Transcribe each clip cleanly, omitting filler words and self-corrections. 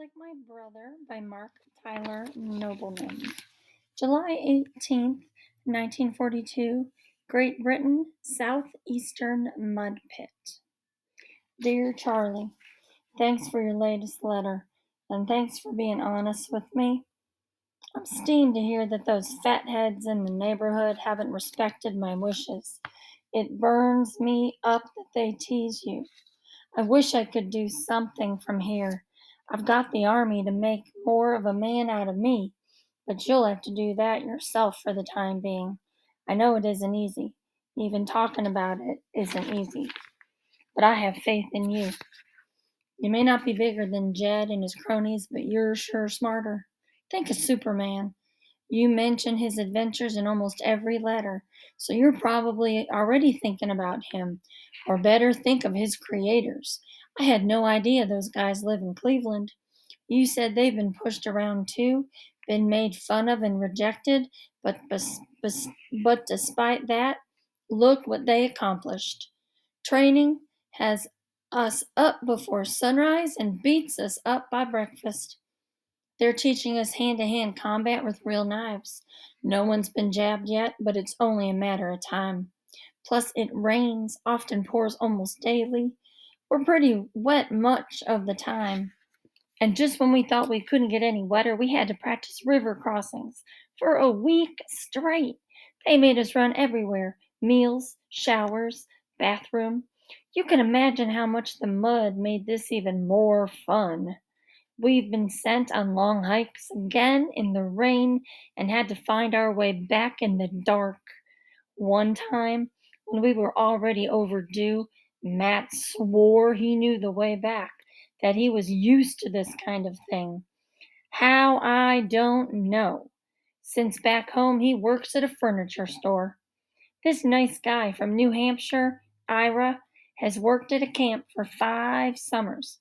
Like My Brother by Mark Tyler Nobleman. July 18th, 1942, Great Britain, Southeastern Mud Pit. Dear Charlie, thanks for your latest letter, and thanks for being honest with me. I'm steamed to hear that those fatheads in the neighborhood haven't respected my wishes. It burns me up that they tease you. I wish I could do something from here. I've got the army to make more of a man out of me, but you'll have to do that yourself for the time being. I know it isn't easy. Even talking about it isn't easy. But I have faith in you. You may not be bigger than Jed and his cronies, but you're sure smarter. Think of Superman. You mention his adventures in almost every letter, so you're probably already thinking about him. Or better, think of his creators. I had no idea those guys live in Cleveland. You said they've been pushed around too, been made fun of and rejected, but despite that, look what they accomplished. Training has us up before sunrise and beats us up by breakfast. They're teaching us hand to hand combat with real knives. No one's been jabbed yet, but it's only a matter of time. Plus, it rains, often pours almost daily. We're pretty wet much of the time. And just when we thought we couldn't get any wetter, we had to practice river crossings for a week straight. They made us run everywhere meals, showers, bathroom. You can imagine how much the mud made this even more fun. We've been sent on long hikes again in the rain and had to find our way back in the dark. One time, when we were already overdue, Matt swore he knew the way back, that he was used to this kind of thing. How, I don't know. Since back home, he works at a furniture store. This nice guy from New Hampshire, Ira, has worked at a camp for 5 summers.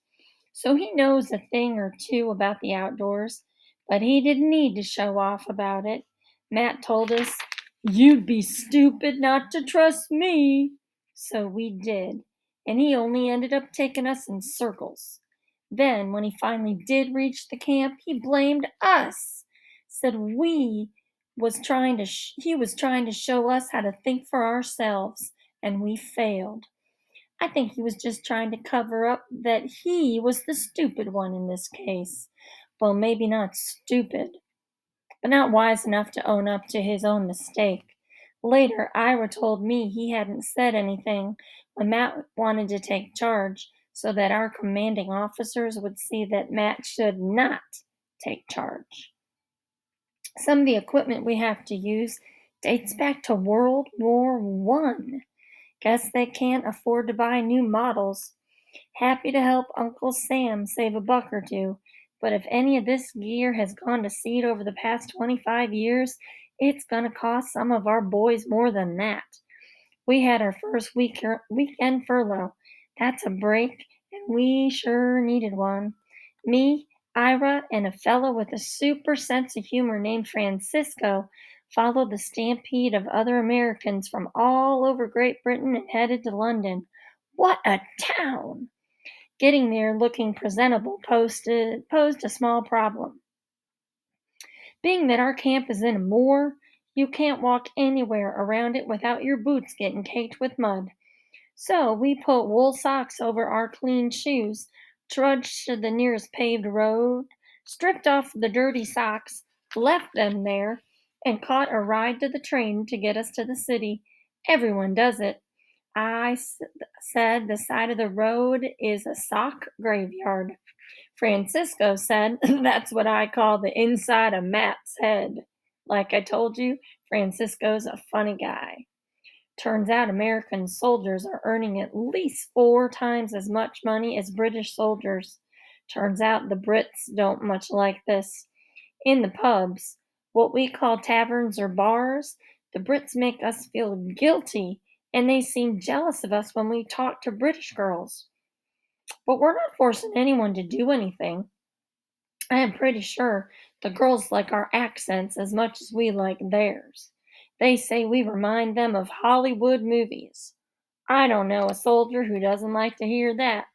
So he knows a thing or two about the outdoors, but he didn't need to show off about it. Matt told us, "You'd be stupid not to trust me." So we did, and he only ended up taking us in circles. Then, when he finally did reach the camp, he blamed us. Said he was trying to show us how to think for ourselves, and we failed. I think he was just trying to cover up that he was the stupid one in this case. Well, maybe not stupid, but not wise enough to own up to his own mistake. Later, Ira told me he hadn't said anything when Matt wanted to take charge, so that our commanding officers would see that Matt should not take charge. Some of the equipment we have to use dates back to World War I. Guess they can't afford to buy new models. Happy to help Uncle Sam save a buck or two, but if any of this gear has gone to seed over the past 25 years, it's gonna cost some of our boys more than that. We had our first weekend furlough. That's a break, and we sure needed one. Me, Ira, and a fellow with a super sense of humor named Francisco followed the stampede of other Americans from all over Great Britain and headed to London. What a town! Getting there looking presentable posed a small problem. Being that our camp is in a moor, you can't walk anywhere around it without your boots getting caked with mud. So we put wool socks over our clean shoes, trudged to the nearest paved road, stripped off the dirty socks, left them there, and caught a ride to the train to get us to the city. Everyone does it. Said the side of the road is a sock graveyard. Francisco said that's what I call the inside of Matt's head. Like I told you, Francisco's a funny guy. Turns out American soldiers are earning at least 4 times as much money as British soldiers. Turns out the Brits don't much like this. In the pubs, what we call taverns or bars, the Brits make us feel guilty and they seem jealous of us when we talk to British girls. But we're not forcing anyone to do anything. I am pretty sure the girls like our accents as much as we like theirs. They say we remind them of Hollywood movies. I don't know a soldier who doesn't like to hear that.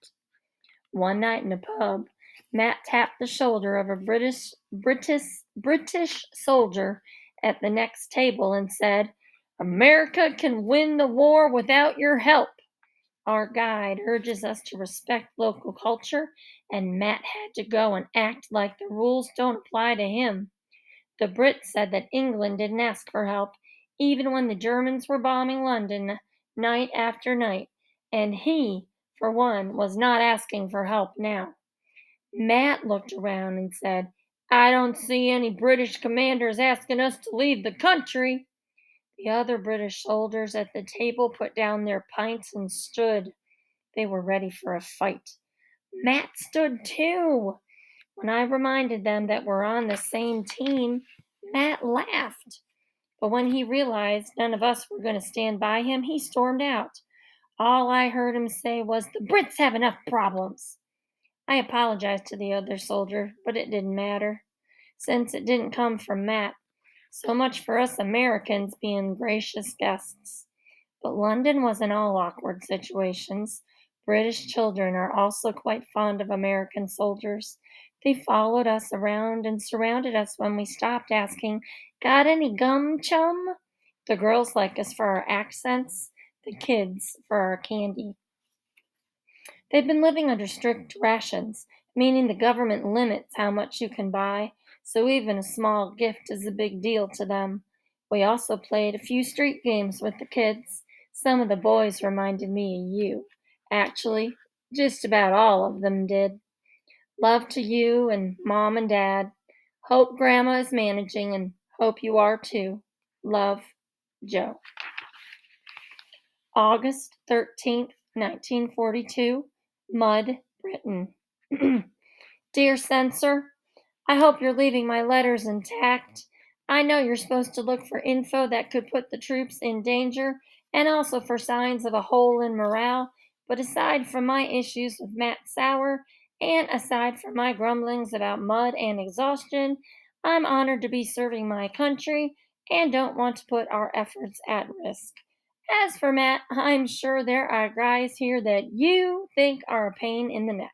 One night in a pub, Matt tapped the shoulder of a British soldier at the next table and said, "America can win the war without your help. Our guide urges us to respect local culture, and Matt had to go and act like the rules don't apply to him. The Brits said that England didn't ask for help, even when the Germans were bombing London night after night, and he, for one, was not asking for help now." Matt looked around and said, "I don't see any British commanders asking us to leave the country." The other British soldiers at the table put down their pints and stood. They were ready for a fight. Matt stood too. When I reminded them that we're on the same team, Matt laughed. But when he realized none of us were going to stand by him, he stormed out. All I heard him say was, "The Brits have enough problems." I apologized to the other soldier, but it didn't matter, since it didn't come from Matt. So much for us Americans being gracious guests. But London wasn't all awkward situations. British children are also quite fond of American soldiers. They followed us around and surrounded us when we stopped, asking, "Got any gum, chum?" The girls like us for our accents, the kids for our candy. They've been living under strict rations, meaning the government limits how much you can buy, so even a small gift is a big deal to them. We also played a few street games with the kids. Some of the boys reminded me of you. Actually, just about all of them did. Love to you and Mom and Dad. Hope Grandma is managing and hope you are too. Love, Joe. August 13th, 1942, Mud, Britain. Dear Censor, I hope you're leaving my letters intact. I know you're supposed to look for info that could put the troops in danger and also for signs of a hole in morale, but aside from my issues with Matt Sauer and aside from my grumblings about mud and exhaustion, I'm honored to be serving my country and don't want to put our efforts at risk. As for Matt, I'm sure there are guys here that you think are a pain in the neck.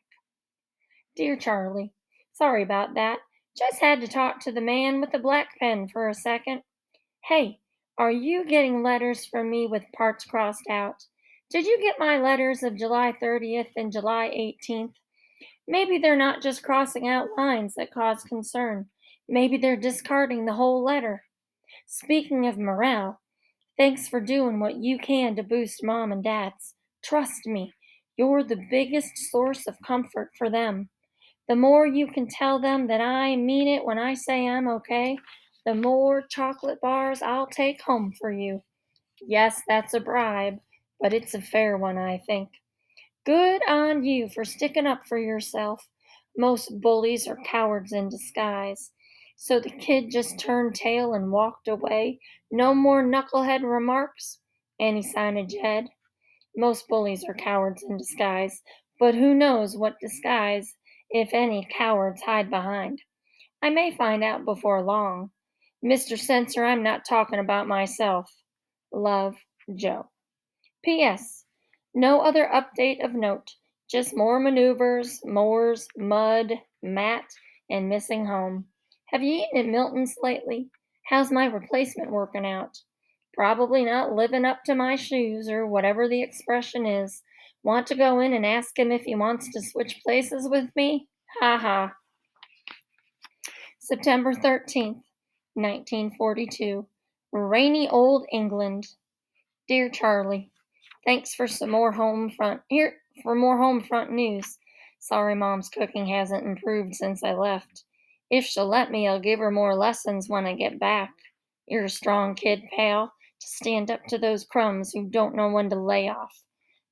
Dear Charlie, sorry about that. Just had to talk to the man with the black pen for a second. Hey, are you getting letters from me with parts crossed out? Did you get my letters of July 30th and July 18th? Maybe they're not just crossing out lines that cause concern. Maybe they're discarding the whole letter. Speaking of morale, thanks for doing what you can to boost Mom and Dad's. Trust me, you're the biggest source of comfort for them. The more you can tell them that I mean it when I say I'm okay, the more chocolate bars I'll take home for you. Yes, that's a bribe, but it's a fair one, I think. Good on you for sticking up for yourself. Most bullies are cowards in disguise. So the kid just turned tail and walked away. No more knucklehead remarks. Any sign of Jed? Most bullies are cowards in disguise, but who knows what disguise, if any, cowards hide behind. I may find out before long. Mr. Censor, I'm not talking about myself. Love, Joe. P.S. No other update of note. Just more maneuvers, mores, mud, Matt, and missing home. Have you eaten at Milton's lately? How's my replacement working out? Probably not living up to my shoes, or whatever the expression is. Want to go in and ask him if he wants to switch places with me? Ha ha. September 13th, 1942. Rainy old England. Dear Charlie, thanks for some more home front here for more home front news. Sorry Mom's cooking hasn't improved since I left. If she'll let me, I'll give her more lessons when I get back. You're a strong kid, pal, to stand up to those crumbs who don't know when to lay off.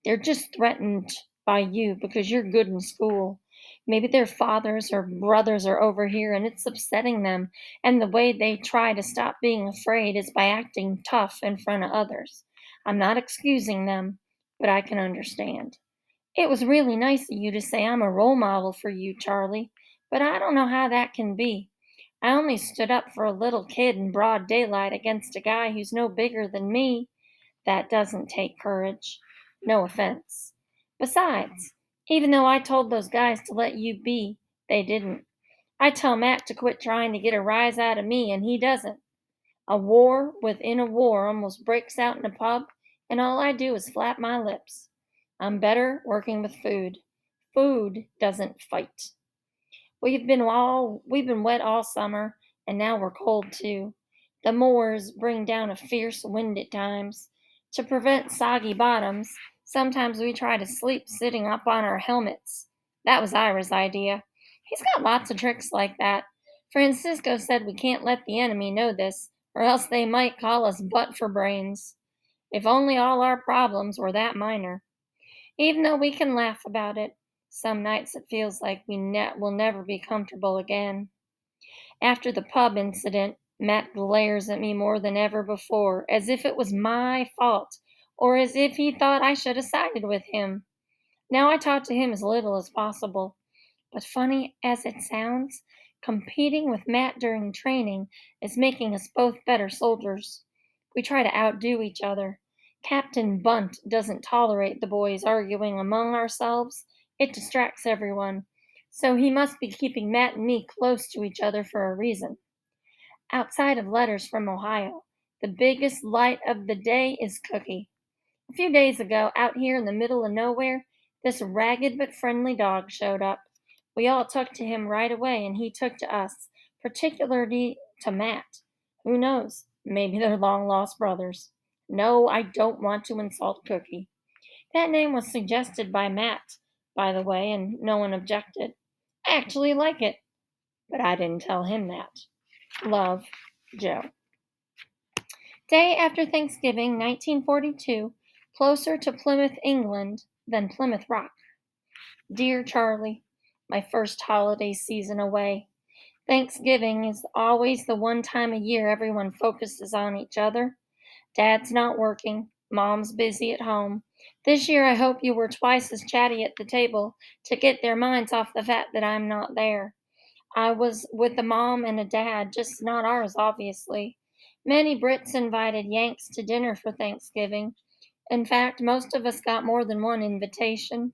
They're just threatened by you because you're good in school. Maybe their fathers or brothers are over here and it's upsetting them, and the way they try to stop being afraid is by acting tough in front of others. I'm not excusing them, but I can understand. It was really nice of you to say I'm a role model for you, Charlie, but I don't know how that can be. I only stood up for a little kid in broad daylight against a guy who's no bigger than me. That doesn't take courage. No offense. Besides, even though I told those guys to let you be, They didn't. I tell Matt to quit trying to get a rise out of me, and he doesn't. A war within a war almost breaks out in a pub, and all I do is flap my lips. I'm better working with food. Food doesn't fight. We've been wet all summer, and now we're cold too. The moors bring down a fierce wind at times. To prevent soggy bottoms, sometimes we try to sleep sitting up on our helmets. That was Ira's idea. He's got lots of tricks like that. Francisco said we can't let the enemy know this, or else they might call us butt for brains. If only all our problems were that minor. Even though we can laugh about it, some nights it feels like will never be comfortable again. After the pub incident, Matt glares at me more than ever before, as if it was my fault, or as if he thought I should have sided with him. Now I talk to him as little as possible. But funny as it sounds, competing with Matt during training is making us both better soldiers. We try to outdo each other. Captain Bunt doesn't tolerate the boys arguing among ourselves. It distracts everyone. So he must be keeping Matt and me close to each other for a reason. Outside of letters from Ohio, the biggest light of the day is Cookie. A few days ago, out here in the middle of nowhere, this ragged but friendly dog showed up. We all took to him right away, and he took to us, particularly to Matt. Who knows? Maybe they're long lost brothers. No, I don't want to insult Cookie. That name was suggested by Matt, by the way, and no one objected. I actually like it, but I didn't tell him that. Love, Joe. Day after Thanksgiving, 1942, closer to Plymouth, England than Plymouth Rock. Dear Charlie, my first holiday season away. Thanksgiving is always the one time a year everyone focuses on each other. Dad's not working. Mom's busy at home. This year I hope you were twice as chatty at the table to get their minds off the fact that I'm not there. I was with a mom and a dad, just not ours, obviously. Many Brits invited Yanks to dinner for Thanksgiving. In fact, most of us got more than one invitation.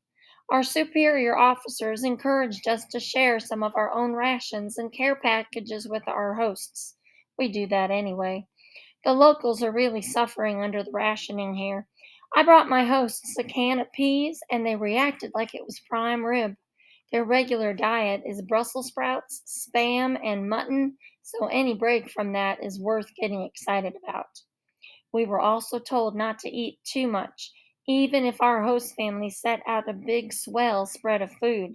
Our superior officers encouraged us to share some of our own rations and care packages with our hosts. We do that anyway. The locals are really suffering under the rationing here. I brought my hosts a can of peas, and they reacted like it was prime rib. Their regular diet is Brussels sprouts, spam, and mutton, so any break from that is worth getting excited about. We were also told not to eat too much, even if our host family set out a big swell spread of food.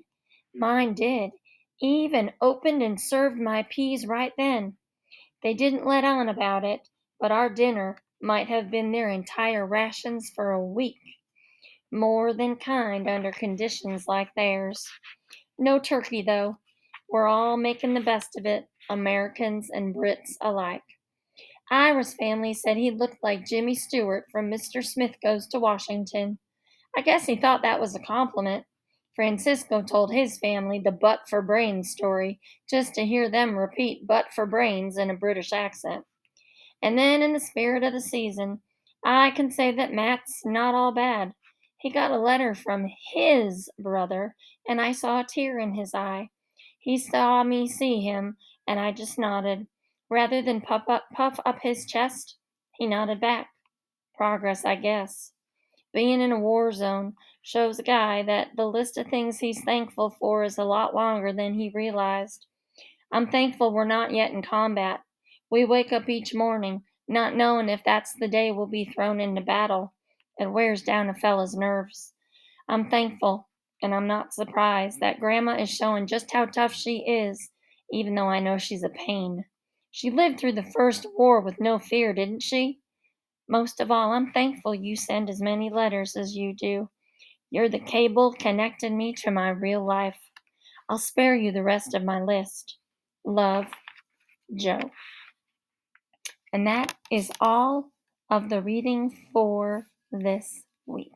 Mine did, even opened and served my peas right then. They didn't let on about it, but our dinner might have been their entire rations for a week. More than kind under conditions like theirs. No turkey, though. We're all making the best of it, Americans and Brits alike. Ira's family said he looked like Jimmy Stewart from Mr. Smith Goes to Washington. I guess he thought that was a compliment. Francisco told his family the butt for brains story just to hear them repeat butt for brains in a British accent. And then, in the spirit of the season, I can say that Matt's not all bad. He got a letter from his brother, and I saw a tear in his eye. He saw me see him, and I just nodded. Rather than puff up his chest, he nodded back. Progress, I guess. Being in a war zone shows a guy that the list of things he's thankful for is a lot longer than he realized. I'm thankful we're not yet in combat. We wake up each morning not knowing if that's the day we'll be thrown into battle. It wears down a fella's nerves. I'm thankful, and I'm not surprised that Grandma is showing just how tough she is, even though I know she's a pain. She lived through the first war with no fear, didn't she? Most of all, I'm thankful you send as many letters as you do. You're the cable connecting me to my real life. I'll spare you the rest of my list. Love, Joe. And that is all of the reading for this week.